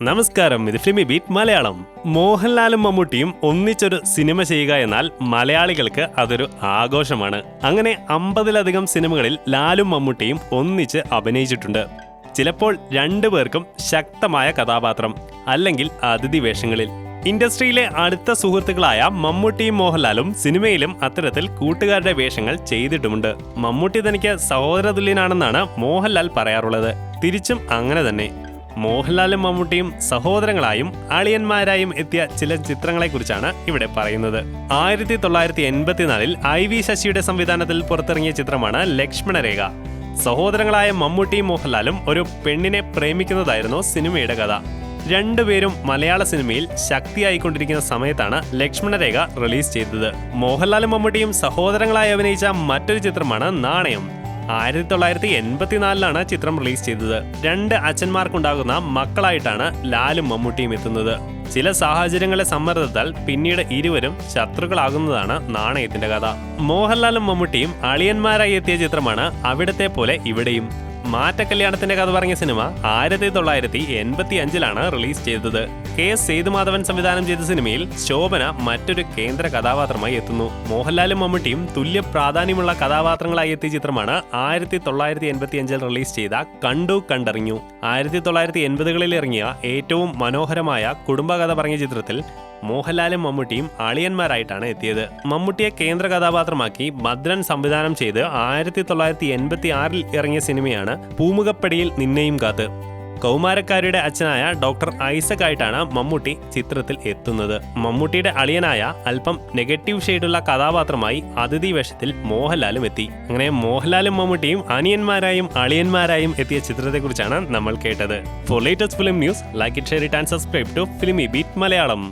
നമസ്കാരം, ഇത് ഫിലിമി ബീറ്റ് മലയാളം. മോഹൻലാലും മമ്മൂട്ടിയും ഒന്നിച്ചൊരു സിനിമ ചെയ്യുക എന്നാൽ മലയാളികൾക്ക് അതൊരു ആഘോഷമാണ്. അങ്ങനെ 50-ലധികം സിനിമകളിൽ ലാലും മമ്മൂട്ടിയും ഒന്നിച്ച് അഭിനയിച്ചിട്ടുണ്ട്. ചിലപ്പോൾ രണ്ടുപേർക്കും ശക്തമായ കഥാപാത്രം അല്ലെങ്കിൽ അതിഥി വേഷങ്ങളിൽ. ഇൻഡസ്ട്രിയിലെ അടുത്ത സുഹൃത്തുക്കളായ മമ്മൂട്ടിയും മോഹൻലാലും സിനിമയിലും അത്തരത്തിൽ കൂട്ടുകാരുടെ വേഷങ്ങൾ ചെയ്തിട്ടുമുണ്ട്. മമ്മൂട്ടി തനിക്ക് സഹോദരതുല്യനാണെന്നാണ് മോഹൻലാൽ പറയാറുള്ളത്. തിരിച്ചും അങ്ങനെ തന്നെ. മോഹൻലാലും മമ്മൂട്ടിയും സഹോദരങ്ങളായും അളിയന്മാരായും എത്തിയ ചില ചിത്രങ്ങളെക്കുറിച്ചാണ് ഇവിടെ പറയുന്നത്. 1984 IV ശശിയുടെ സംവിധാനത്തിൽ പുറത്തിറങ്ങിയ ചിത്രമാണ് ലക്ഷ്മണരേഖ. സഹോദരങ്ങളായ മമ്മൂട്ടിയും മോഹൻലാലും ഒരു പെണ്ണിനെ പ്രേമിക്കുന്നതായിരുന്നു സിനിമയുടെ കഥ. രണ്ടുപേരും മലയാള സിനിമയിൽ ശക്തിയായിക്കൊണ്ടിരിക്കുന്ന സമയത്താണ് ലക്ഷ്മണരേഖ റിലീസ് ചെയ്തത്. മോഹൻലാലും മമ്മൂട്ടിയും സഹോദരങ്ങളായി അഭിനയിച്ച മറ്റൊരു ചിത്രമാണ് നാണയം. 1984 ചിത്രം റിലീസ് ചെയ്തത്. 2 അച്ഛന്മാർക്കുണ്ടാകുന്ന മക്കളായിട്ടാണ് ലാലും മമ്മൂട്ടിയും എത്തുന്നത്. ചില സാഹചര്യങ്ങളെ സമ്മർദ്ദത്താൽ പിന്നീട് ഇരുവരും ശത്രുക്കളാകുന്നതാണ് നാണയത്തിന്റെ കഥ. മോഹൻലാലും മമ്മൂട്ടിയും അളിയന്മാരായി എത്തിയ ചിത്രമാണ് അവിടത്തെ പോലെ ഇവിടെയും. മാറ്റക്കല്യാണത്തിന്റെ കഥ പറഞ്ഞ സിനിമ 1985 റിലീസ് ചെയ്തത്. KS സേതുമാധവൻ സംവിധാനം ചെയ്ത സിനിമയിൽ ശോഭന മറ്റൊരു കേന്ദ്ര കഥാപാത്രമായി എത്തുന്നു. മോഹൻലാലും മമ്മൂട്ടിയും തുല്യ പ്രാധാന്യമുള്ള കഥാപാത്രങ്ങളായി എത്തിയ ചിത്രമാണ് 1985 റിലീസ് ചെയ്ത കണ്ടു കണ്ടറിഞ്ഞു. 1980കളിൽ ഇറങ്ങിയ ഏറ്റവും മനോഹരമായ കുടുംബകഥ പറഞ്ഞ ചിത്രത്തിൽ മോഹൻലാലും മമ്മൂട്ടിയും അളിയന്മാരായിട്ടാണ് എത്തിയത്. മമ്മൂട്ടിയെ കേന്ദ്ര കഥാപാത്രമാക്കി ഭദ്രൻ സംവിധാനം ചെയ്ത് 1986 ഇറങ്ങിയ സിനിമയാണ് പൂമുഖപ്പടിയിൽ നിന്നെയും കാത്ത്. കൗമാരക്കാരുടെ അച്ഛനായ ഡോക്ടർ ഐസക് ആയിട്ടാണ് മമ്മൂട്ടി ചിത്രത്തിൽ എത്തുന്നത്. മമ്മൂട്ടിയുടെ അളിയനായ അല്പം നെഗറ്റീവ് ഷെയ്ഡുള്ള കഥാപാത്രമായി അതിഥി വേഷത്തിൽ മോഹൻലാലും എത്തി. അങ്ങനെ മോഹൻലാലും മമ്മൂട്ടിയും അനിയന്മാരായും അളിയന്മാരായും എത്തിയ ചിത്രത്തെക്കുറിച്ചാണ് നമ്മൾ കേട്ടത്. For latest film news, like it, share it and subscribe to Filmi Beat Malayalam.